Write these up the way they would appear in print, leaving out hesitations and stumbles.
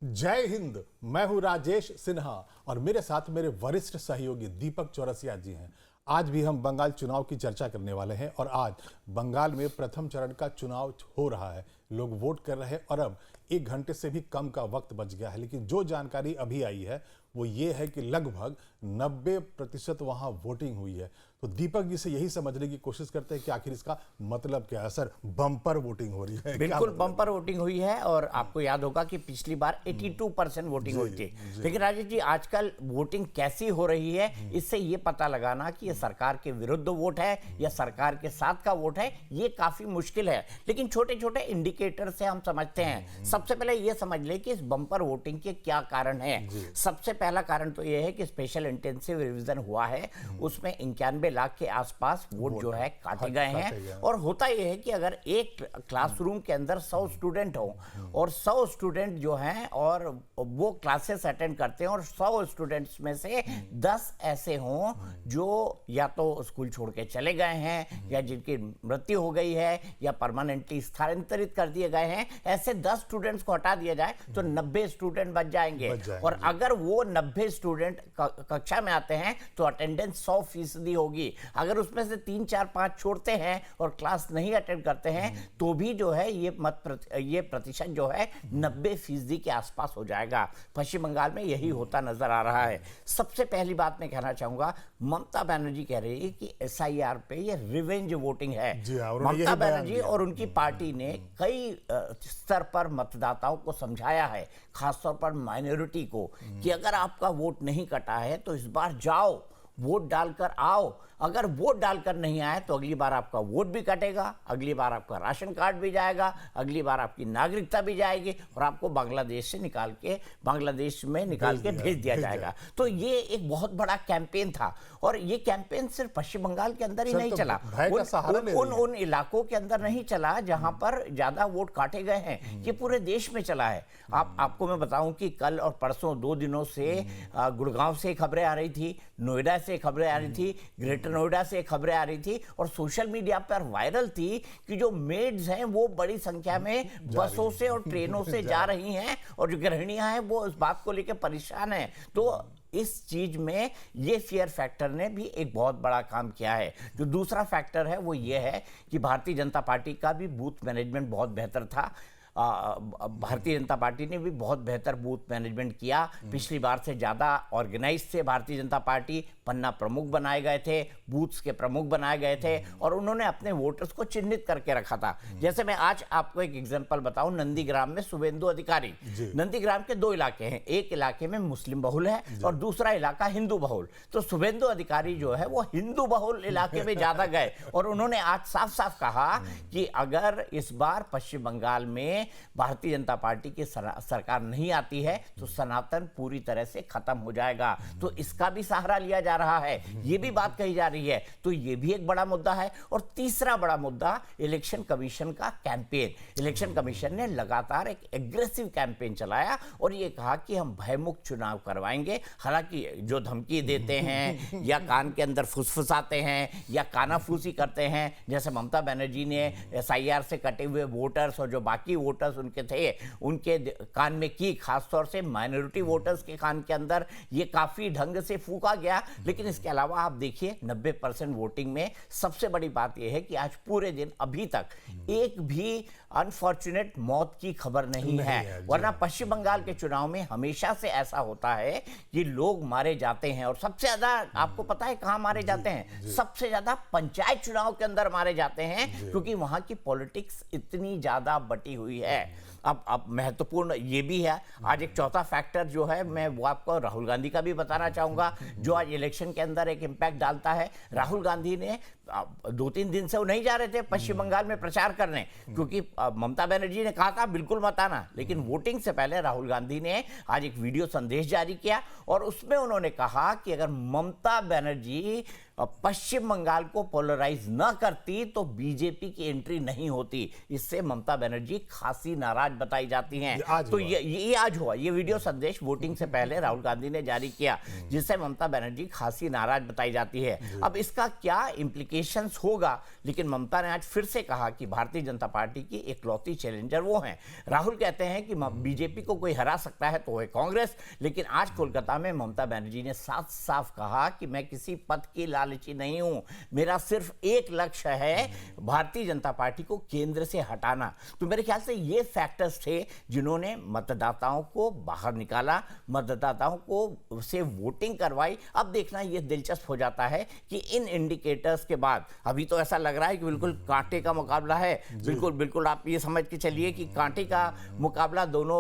जय हिंद। मैं हूं राजेश सिन्हा और मेरे साथ मेरे वरिष्ठ सहयोगी दीपक चौरसिया जी हैं। आज भी हम बंगाल चुनाव की चर्चा करने वाले हैं और आज बंगाल में प्रथम चरण का चुनाव हो रहा है। लोग वोट कर रहे हैं और अब 1 घंटे से भी कम का वक्त बच गया है, लेकिन जो जानकारी अभी आई है वो ये है कि लगभग 90% वहां वोटिंग हुई है। तो दीपक जी से यही समझने की कोशिश करते हैं कि आखिर इसका मतलब क्या है। सर, बम्पर वोटिंग हो रही है, बिल्कुल बम्पर वोटिंग हुई है और आपको याद होगा कि पिछली बार 82% वोटिंग हुई थी। लेकिन राजेश जी, आजकल वोटिंग कैसी हो रही है, इससे ये पता लगाना कि ये सरकार के विरुद्ध वोट है या सरकार के साथ का वोट है, ये काफी मुश्किल है। लेकिन छोटे छोटे इंडिकेटर से हम समझते हैं। सबसे पहले ये समझ ले कि इस बम्पर वोटिंग के क्या कारण है। सबसे पहला कारण तो ये है कि स्पेशल इंटेंसिव रिवीजन हुआ है, उसमें 91 लाख के आसपास वोट जो है काटे गए हैं। और होता यह है कि अगर एक क्लासरूम के अंदर 100 स्टूडेंट हो और 100 स्टूडेंट जो हैं और वो क्लासेस अटेंड करते हैं और 100 स्टूडेंट्स में से 10 ऐसे हों जो या तो स्कूल छोड़ के चले गए हैं या जिनकी मृत्यु हो गई है या परमानेंटली स्थानांतरित कर दिए गए हैं, ऐसे 10 स्टूडेंट्स को हटा दिया जाए तो 90 स्टूडेंट बच जाएंगे। और अगर वो 90 स्टूडेंट कक्षा में आते हैं तो अटेंडेंस 100% होगी। अगर उसमें से 3, 4, 5 छोड़ते हैं और क्लास नहीं अटेंड करते हैं तो भी जो है ये प्रतिशत जो है 90% के आसपास हो जाएगा। पश्चिम बंगाल में यही होता नजर आ रहा है। सबसे पहली बात मैं कहना चाहूंगा, ममता बनर्जी कह रही है कि SIR पे ये रिवेंज वोटिंग है। ममता बनर्जी और उनकी पार्टी ने कई स्तर पर मतदाताओं को समझाया है, खासतौर पर माइनॉरिटी को, कि अगर आपका वोट नहीं कटा है तो इस बार जाओ, वोट डालकर आओ। अगर वोट डालकर नहीं आए तो अगली बार आपका वोट भी कटेगा, अगली बार आपका राशन कार्ड भी जाएगा, अगली बार आपकी नागरिकता भी जाएगी और आपको बांग्लादेश में निकाल के भेज दिया जाएगा। तो ये एक बहुत बड़ा कैंपेन था और ये कैंपेन सिर्फ पश्चिम बंगाल के अंदर ही नहीं चला, उन इलाकों के अंदर नहीं चला जहां पर ज्यादा वोट काटे गए हैं, ये पूरे देश में चला है। आपको मैं बताऊं कि कल और परसों 2 दिनों से गुड़गांव से खबरें आ रही थी, नोएडा से खबरें आ रही थी, ग्रेटर नोएडा से खबरें आ रही थी और सोशल मीडिया पर वायरल थी कि जो मेड्स हैं वो बड़ी संख्या में बसों से और ट्रेनों से जा रही हैं और जो गृहिणियां हैं वो इस बात को लेकर परेशान हैं। तो इस चीज में ये फियर फैक्टर ने भी एक बहुत बड़ा काम किया है। जो दूसरा फैक्टर है वो ये है कि भारतीय जनता पार्टी का भी बूथ मैनेजमेंट बहुत बेहतर था। भारतीय जनता पार्टी ने भी बहुत बेहतर बूथ मैनेजमेंट किया। पिछली बार से ज़्यादा ऑर्गेनाइज थे भारतीय जनता पार्टी। पन्ना प्रमुख बनाए गए थे, बूथ्स के प्रमुख बनाए गए थे और उन्होंने अपने वोटर्स को चिन्हित करके रखा था। जैसे मैं आज आपको एक एग्जांपल बताऊं, नंदीग्राम में शुभेंदु अधिकारी, नंदीग्राम के 2 इलाके हैं, एक इलाके में मुस्लिम बहुल है और दूसरा इलाका हिंदू बहुल। तो शुभेंदु अधिकारी जो है वो हिंदू बहुल इलाके में ज्यादा गए और उन्होंने आज साफ साफ कहा कि अगर इस बार पश्चिम बंगाल में भारतीय जनता पार्टी की सरकार नहीं आती है तो सनातन पूरी तरह से खत्म हो जाएगा। तो इसका भी सहारा लिया जा रहा है, ये भी बात कही जा रही है। तो ये भी एक बड़ा मुद्दा है। और तीसरा बड़ा मुद्दा इलेक्शन कमीशन का कैंपेन। इलेक्शन कमीशन ने लगातार एक एग्रेसिव कैंपेन चलाया और ये कहा कि हम भयमुक्त चुनाव करवाएंगे। हालांकि जो धमकी देते हैं या कान के अंदर फुसफुसाते हैं या कानाफूसी करते हैं, जैसे ममता बनर्जी ने SIR से कटे हुए वोटर्स और जो बाकी वोटर्स उनके थे उनके कान में की, खासतौर से माइनॉरिटी वोटर्स के कान के अंदर ये काफी ढंग से फूका गया। लेकिन इसके अलावा आप देखिए 90% वोटिंग में सबसे बड़ी बात यह है कि आज पूरे दिन अभी तक एक भी अनफॉर्चुनेट मौत की खबर नहीं है। वरना पश्चिम बंगाल के चुनाव में हमेशा से ऐसा होता है कि लोग मारे जाते हैं और सबसे ज्यादा आपको पता है कहां मारे जाते हैं? सबसे ज्यादा पंचायत चुनाव के अंदर मारे जाते हैं, क्योंकि वहां की पॉलिटिक्स इतनी ज्यादा बटी हुई है। अब महत्वपूर्ण ये भी है, आज एक चौथा फैक्टर जो है मैं वो आपको राहुल गांधी का भी बताना चाहूंगा, जो आज इलेक्शन के अंदर एक इंपैक्ट डालता है। राहुल गांधी ने 2-3 दिन से वो नहीं जा रहे थे पश्चिम बंगाल में प्रचार करने, क्योंकि ममता बनर्जी ने कहा था बिल्कुल मत आना। लेकिन वोटिंग से पहले राहुल गांधी ने आज एक वीडियो संदेश जारी किया और उसमें उन्होंने कहा कि अगर ममता बनर्जी पश्चिम बंगाल को पोलराइज न करती तो बीजेपी की एंट्री नहीं होती। इससे ममता बनर्जी खासी नाराज बताई जाती हैं। तो ये आज हुआ, ये वीडियो संदेश वोटिंग से पहले राहुल गांधी ने जारी किया, जिससे ममता बनर्जी खासी नाराज बताई जाती है। अब इसका क्या इंप्लीकेशंस होगा, लेकिन ममता ने आज फिर से कहा कि भारतीय जनता पार्टी की इकलौती चैलेंजर वो हैं। राहुल कहते हैं कि बीजेपी को कोई हरा सकता है तो वह कांग्रेस, लेकिन आज कोलकाता में ममता बनर्जी ने साफ साफ कहा कि मैं किसी पद की लालची नहीं हूं, मेरा सिर्फ एक लक्ष्य है, भारतीय जनता पार्टी को केंद्र से हटाना। तो मेरे ख्याल से ये फैक्टर्स थे जिन्होंने मतदाताओं को बाहर निकाला, मतदाताओं को से वोटिंग करवाई। अब देखना ये दिलचस्प हो जाता है कि इन इंडिकेटर्स के बाद अभी तो ऐसा लग रहा है कि बिल्कुल कांटे का मुकाबला है। बिल्कुल बिल्कुल आप ये समझ के चलिए कि कांटे का मुकाबला दोनों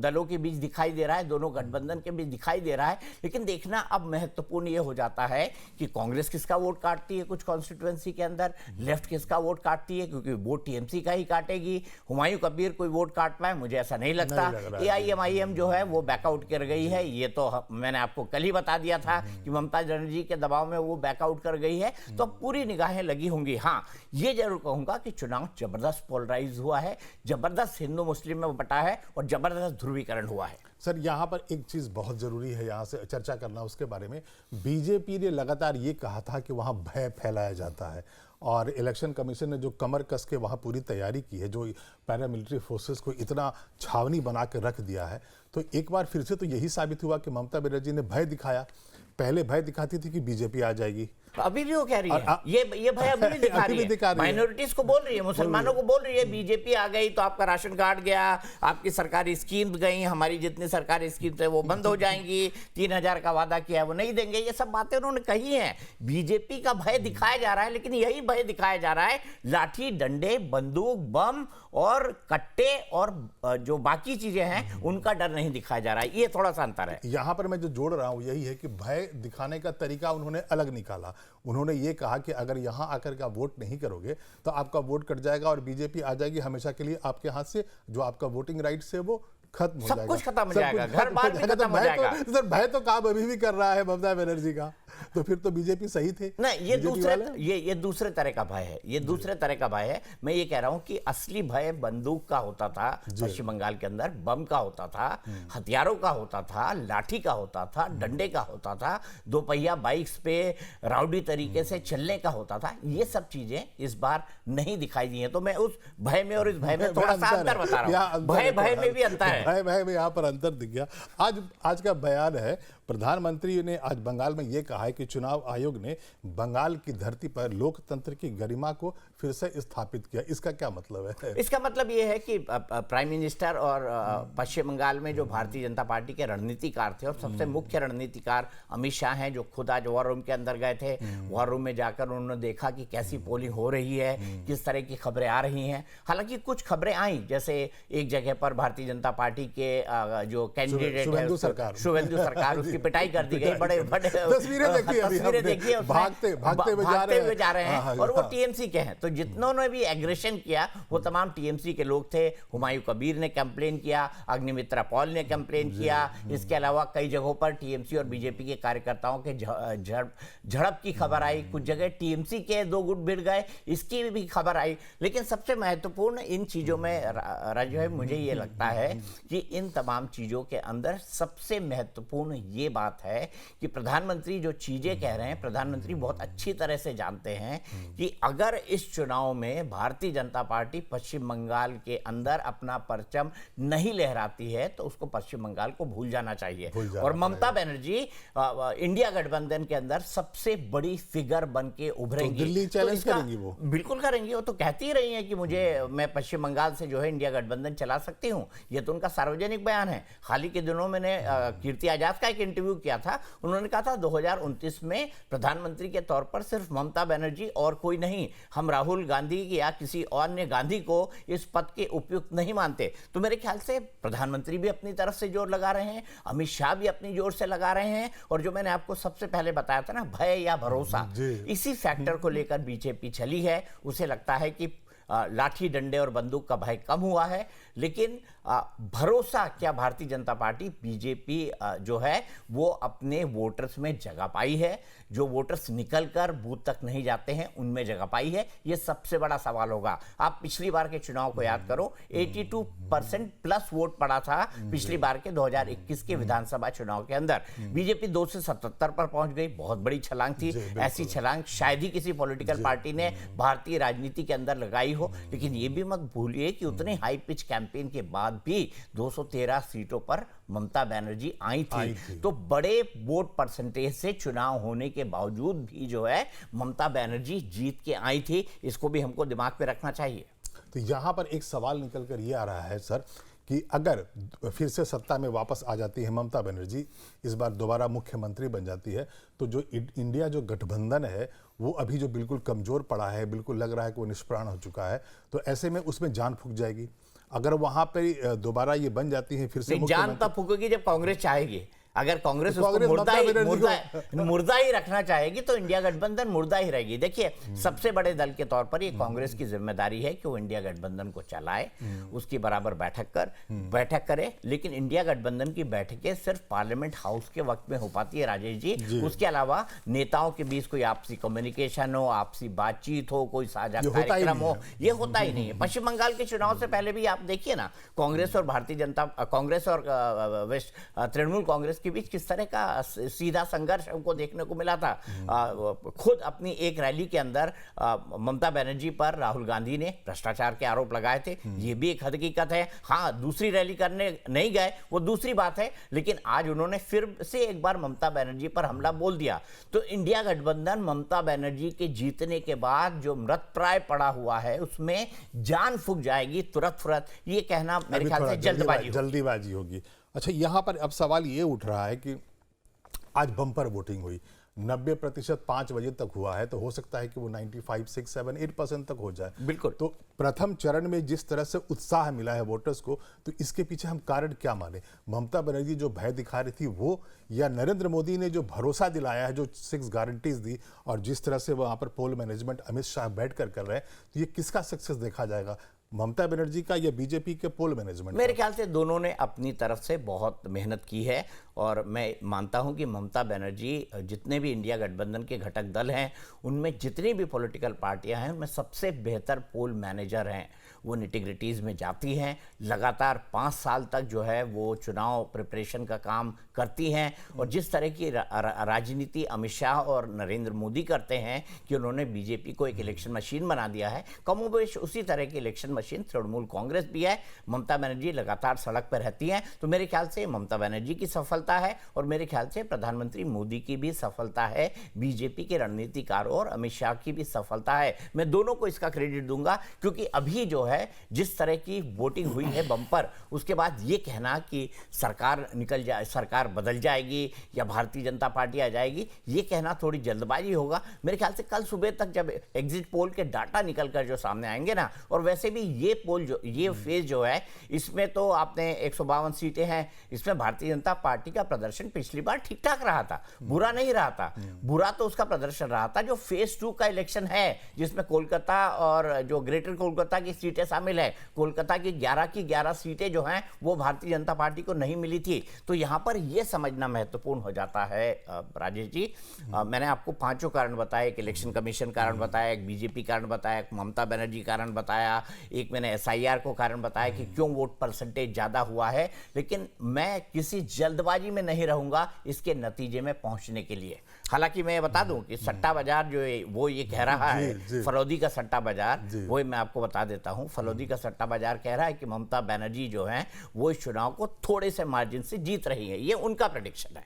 दलों के बीच दिखाई दे रहा है, दोनों गठबंधन के बीच दिखाई दे रहा है। लेकिन देखना अब महत्वपूर्ण ये हो जाता है कि कांग्रेस किसका वोट काटती है कुछ कॉन्स्टिट्यूएंसी के अंदर, लेफ्ट किसका वोट काटती है, क्योंकि वोट टीएमसी का ही काटेगी। हुमायूं कबीर कोई वोट काट पाए मुझे ऐसा नहीं लगता। एआईएमआईएम जो है वो बैकआउट कर गई है, ये तो मैंने आपको कल ही बता दिया था कि ममता बनर्जी के दबाव में वो बैकआउट कर गई है। तो पूरी निगाहें लगी होंगी। हाँ, ये जरूर कहूंगा कि चुनाव जबरदस्त पोलराइज हुआ है, जबरदस्त हिंदू मुस्लिम में बटा है और जबरदस्त ध्रुवीकरण हुआ है। सर, यहाँ पर एक चीज़ बहुत ज़रूरी है यहाँ से चर्चा करना उसके बारे में। बीजेपी ने लगातार ये कहा था कि वहाँ भय फैलाया जाता है और इलेक्शन कमीशन ने जो कमर कस के वहाँ पूरी तैयारी की है, जो पैरामिलिट्री फोर्सेस को इतना छावनी बना के रख दिया है, तो एक बार फिर से तो यही साबित हुआ कि ममता बनर्जी ने भय दिखाया। पहले भय दिखाती थी कि बीजेपी आ जाएगी, अभी भी वो कह रही है, ये भय अभी भी दिखा रही है। माइनॉरिटीज को बोल रही है, मुसलमानों को बोल रही है बीजेपी आ गई तो आपका राशन कार्ड गया, आपकी सरकारी स्कीम गई, हमारी जितनी सरकारी स्कीम थे वो बंद हो जाएंगी, 3000 का वादा किया है वो नहीं देंगे। ये सब बातें उन्होंने कही हैं। बीजेपी का भय दिखाया जा रहा है, लेकिन यही भय दिखाया जा रहा है लाठी डंडे बंदूक बम और कट्टे और जो बाकी चीजें हैं उनका डर नहीं दिखाया जा रहा है। ये थोड़ा सा अंतर है। यहाँ पर मैं जो जोड़ रहा हूँ यही है कि भय दिखाने का तरीका उन्होंने अलग निकाला। उन्होंने ये कहा कि अगर यहाँ आकर के आप वोट नहीं करोगे तो आपका वोट कट जाएगा और बीजेपी आ जाएगी हमेशा के लिए आपके हाथ से, जो आपका वोटिंग राइट्स है वो खत्म हो जाएगा, सब कुछ खत्म हो जाएगा, घर बार भी खत्म हो जाएगा। सर, भय तो काम अभी भी कर रहा है ममता बनर्जी का, तो फिर तो बीजेपी सही थे। नहीं, ये दूसरे तरह का भय है, ये दूसरे तरह का भय है। मैं ये कह रहा हूं कि असली भय बंदूक का होता था पश्चिम बंगाल के अंदर, बम का होता था, हथियारों का होता था, लाठी का होता था, डंडे का होता था, दोपहिया बाइक्स पे राउडी तरीके से चलने का होता था। ये सब चीजें इस बार नहीं दिखाई दी हैं। तो मैं उस भय में और इस भय में थोड़ा सा अंतर बता रहा हूं। भय में भी अंतर है, भय में यहाँ पर अंतर दिख गया। आज का बयान है, प्रधानमंत्री ने आज बंगाल में यह कहा है कि चुनाव आयोग ने बंगाल की धरती पर लोकतंत्र की गरिमा को फिर से स्थापित किया। इसका क्या मतलब है? इसका मतलब यह है कि प्राइम मिनिस्टर और पश्चिम बंगाल में जो भारतीय जनता पार्टी के रणनीतिकार थे और सबसे मुख्य रणनीतिकार अमित शाह हैं, जो खुद आज वॉर रूम के अंदर गए थे। वॉर रूम में जाकर उन्होंने देखा कि कैसी पोलिंग हो रही है, किस तरह की खबरें आ रही हैं। हालांकि कुछ खबरें आई, जैसे एक जगह पर भारतीय जनता पार्टी के जो कैंडिडेट है शुभेंदु सरकार, उसकी पिटाई कर दी गई। बड़े बड़े तस्वीरें देखिए, भागते हुए जा रहे हैं और वो टीएमसी के हैं। तो जितनों भी एग्रेशन किया वो तमाम टीएमसी के लोग थे। हुमायूं कबीर ने कंप्लेन किया, अग्निमित्रा पॉल ने कंप्लेन किया। इसके अलावा कई जगहों पर टीएमसी और बीजेपी के कार्यकर्ताओं के झड़प की खबर आई। कुछ जगह टीएमसी के दो गुट भिड़ गए, इसकी भी खबर आई। लेकिन सबसे महत्वपूर्ण इन चीजों में राजू है, मुझे ये लगता है कि इन तमाम चीजों के अंदर सबसे महत्वपूर्ण ये बात है कि प्रधानमंत्री जो चीजें कह रहे हैं, प्रधानमंत्री बहुत अच्छी तरह से जानते हैं कि अगर इस चुनाव में भारतीय जनता पार्टी पश्चिम बंगाल के अंदर अपना परचम नहीं लहराती है तो उसको पश्चिम बंगाल को भूल जाना चाहिए। और ममता बनर्जी इंडिया गठबंधन के अंदर सबसे बड़ी फिगर बन के उभरेंगी। तो दिल्ली चैलेंज करेंगी वो? बिल्कुल करेंगी। वो तो कहती ही रही है कि मैं पश्चिम बंगाल से जो है इंडिया गठबंधन चला सकती हूँ। ये तो उनका सार्वजनिक बयान है। हाल ही के दिनों मैंने कीर्ति आजाद का एक इंटरव्यू किया था। उन्होंने कहा था 2029 में प्रधानमंत्री के तौर पर सिर्फ ममता बनर्जी और कोई नहीं, हम राहुल गांधी या किसी अन्य गांधी को इस पद के उपयुक्त नहीं मानते। तो मेरे ख्याल से प्रधानमंत्री भी अपनी तरफ से जोर लगा रहे हैं, अमित शाह भी अपनी जोर से लगा रहे हैं। और जो मैंने आपको सबसे पहले बताया था ना, भय या भरोसा, इसी फैक्टर को लेकर बीजेपी चली है। उसे लगता है कि लाठी डंडे और बंदूक का भय कम हुआ है, लेकिन भरोसा क्या भारतीय जनता पार्टी बीजेपी जो है वो अपने वोटर्स में जगह पाई है? जो वोटर्स निकलकर बूथ तक नहीं जाते हैं उनमें जगह पाई है? ये सबसे बड़ा सवाल होगा। आप पिछली बार के चुनाव को याद करो, 82% प्लस वोट पड़ा था पिछली बार के 2021 के विधानसभा चुनाव के अंदर। बीजेपी 2 से 77 पर पहुंच गई, बहुत बड़ी छलांग थी। ऐसी छलांग शायद ही किसी पॉलिटिकल पार्टी ने भारतीय राजनीति के अंदर लगाई हो। लेकिन ये भी मत भूलिए कि उतने हाई पिच कैंपेन के बाद भी 213 सीटों पर ममता बनर्जी आई थी। तो बड़े वोट परसेंटेज से चुनाव होने के बावजूद भी जो है ममता बनर्जी जीत के आई थी। इसको भी हमको दिमाग में रखना चाहिए। तो यहाँ पर एक सवाल निकल कर ये आ रहा है सर कि अगर फिर से सत्ता में वापस आ जाती है ममता बनर्जी, इस बार दोबारा मुख्यमंत्री बन जाती है, तो जो इंडिया जो गठबंधन है वो अभी जो बिल्कुल कमजोर पड़ा है, बिल्कुल लग रहा है कि वो निष्प्राण हो चुका है, तो ऐसे में उसमें जान फूक जाएगी। अगर वहां पर दोबारा ये बन जाती है फिर से जान तब फूकेगी जब कांग्रेस चाहेगी। अगर कांग्रेस उसको मुर्दा ही रखना चाहेगी तो इंडिया गठबंधन मुर्दा ही रहेगी। देखिए, सबसे बड़े दल के तौर पर ये कांग्रेस की जिम्मेदारी है कि वो इंडिया गठबंधन को चलाए, उसकी बराबर बैठक करे। लेकिन इंडिया गठबंधन की बैठकें सिर्फ पार्लियामेंट हाउस के वक्त में हो पाती है राजेश जी। उसके अलावा नेताओं के बीच कोई आपसी कम्युनिकेशन हो, आपसी बातचीत हो, कोई साझा कार्यक्रम हो, ये होता ही नहीं है। पश्चिम बंगाल के चुनाव से पहले भी आप देखिए ना, कांग्रेस और तृणमूल कांग्रेस के बीच किस तरह का सीधा संघर्ष हमको देखने को मिला था। खुद अपनी एक रैली के अंदर ममता बनर्जी पर राहुल गांधी ने भ्रष्टाचार के आरोप लगाए थे। ये भी एक हकीकत है। हाँ, दूसरी रैली करने नहीं गए वो दूसरी बात है, लेकिन आज उन्होंने फिर से एक बार ममता बनर्जी पर हमला बोल दिया। तो इंडिया गठबंधन ममता बनर्जी के जीतने के बाद जो मृतप्राय पड़ा हुआ है उसमें जान फूक जाएगी तुरंत। ये कहना मेरे ख्याल से जल्दीबाजी होगी। अच्छा, यहाँ पर अब सवाल ये उठ रहा है कि आज बम्पर वोटिंग हुई, 90% 5 बजे तक हुआ है, तो हो सकता है कि वो 95, 6, 7, 8% तक हो जाए। बिल्कुल। तो प्रथम चरण में जिस तरह से उत्साह मिला है वोटर्स को, तो इसके पीछे हम कारण क्या माने? ममता बनर्जी जो भय दिखा रही थी वो, या नरेंद्र मोदी ने जो भरोसा दिलाया है, जो 6 गारंटीज दी, और जिस तरह से वहां पर पोल मैनेजमेंट अमित शाह बैठकर कर रहे हैं, तो ये किसका सक्सेस देखा जाएगा, ममता बनर्जी का या बीजेपी के पोल मैनेजमेंट? मेरे ख्याल से दोनों ने अपनी तरफ से बहुत मेहनत की है, और मैं मानता हूं कि ममता बनर्जी जितने भी इंडिया गठबंधन के घटक दल हैं उनमें जितनी भी पॉलिटिकल पार्टियां हैं उनमें सबसे बेहतर पोल मैनेजर हैं। वो निटिग्रिटीज़ में जाती हैं, लगातार 5 साल तक जो है वो चुनाव प्रिपरेशन का काम करती हैं। और जिस तरह की राजनीति अमित शाह और नरेंद्र मोदी करते हैं कि उन्होंने बीजेपी को एक इलेक्शन मशीन बना दिया है, कमोबेश उसी तरह की इलेक्शन मशीन तृणमूल कांग्रेस भी है। ममता बनर्जी लगातार सड़क पर रहती हैं, तो मेरे ख्याल से ममता बनर्जी की सफलता है, और मेरे ख्याल से प्रधानमंत्री मोदी की भी सफलता है, बीजेपी के रणनीतिकारों और अमित शाह की भी सफलता है। मैं दोनों को इसका क्रेडिट दूंगा, क्योंकि अभी जो है जिस तरह की वोटिंग हुई है बम्पर, उसके बाद ये कहना कि सरकार सरकार बदल जाएगी या भारतीय जनता पार्टी आ जाएगी, ये कहना थोड़ी जल्दबाजी होगा। मेरे ख्याल से कल सुबह तक जब एग्जिट पोल के डाटा निकलकर जो सामने आएंगे ना, और वैसे भी ये फेज जो है, इसमें तो आपने 152 सीटें हैं, इसमें भारतीय जनता पार्टी का प्रदर्शन पिछली बार ठीक ठाक रहा था, बुरा नहीं रहा था। बुरा तो उसका प्रदर्शन रहा था जो फेज 2 का इलेक्शन है, जिसमें कोलकाता और जो ग्रेटर कोलकाता की सीटें शामिल है। कोलकाता की 11 सीटें जो हैं वो भारतीय जनता पार्टी को नहीं मिली थी। तो यहां पर यह समझना महत्वपूर्ण हो जाता है राजेश जी। मैंने आपको 5 कारण बताए, एक इलेक्शन कमीशन कारण बताया, एक बीजेपी कारण बताया, एक ममता बनर्जी कारण बताया, एक मैंने एसआईआर को कारण बताया कि क्यों वोट परसेंटेज ज्यादा हुआ है। लेकिन मैं किसी जल्दबाजी में नहीं रहूंगा इसके नतीजे में पहुंचने के लिए। हालांकि मैं बता दूं कि सट्टा बाजार जो है वो ये कह रहा है, फरौदी का सट्टा बाजार, वो मैं आपको बता देता हूं, फरौदी का सट्टा बाजार कह रहा है कि ममता बनर्जी जो है वो इस चुनाव को थोड़े से मार्जिन से जीत रही है। ये उनका प्रेडिक्शन है,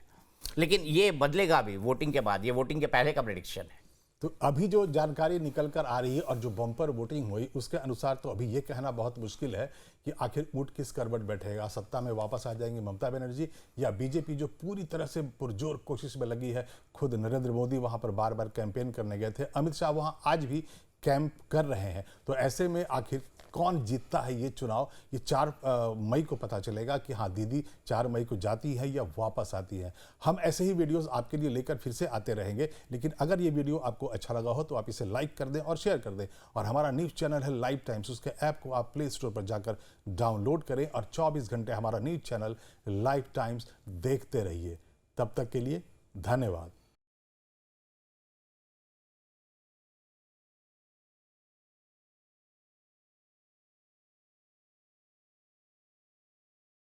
लेकिन ये बदलेगा भी वोटिंग के बाद, ये वोटिंग के पहले का प्रेडिक्शन है। तो अभी जो जानकारी निकल कर आ रही है और जो बम्पर वोटिंग हुई उसके अनुसार तो अभी ये कहना बहुत मुश्किल है कि आखिर ऊंट किस करवट बैठेगा, सत्ता में वापस आ जाएंगे ममता बनर्जी या बीजेपी जो पूरी तरह से पुरजोर कोशिश में लगी है। खुद नरेंद्र मोदी वहां पर बार बार कैंपेन करने गए थे, अमित शाह वहां आज भी कैंप कर रहे हैं। तो ऐसे में आखिर कौन जीतता है ये चुनाव, ये 4 मई को पता चलेगा कि हाँ दीदी 4 मई को जाती है या वापस आती है। हम ऐसे ही वीडियोस आपके लिए लेकर फिर से आते रहेंगे, लेकिन अगर ये वीडियो आपको अच्छा लगा हो तो आप इसे लाइक कर दें और शेयर कर दें। और हमारा न्यूज़ चैनल है लाइव टाइम्स, उसके ऐप को आप प्ले स्टोर पर जाकर डाउनलोड करें और 24 घंटे हमारा न्यूज़ चैनल लाइव टाइम्स देखते रहिए। तब तक के लिए धन्यवाद।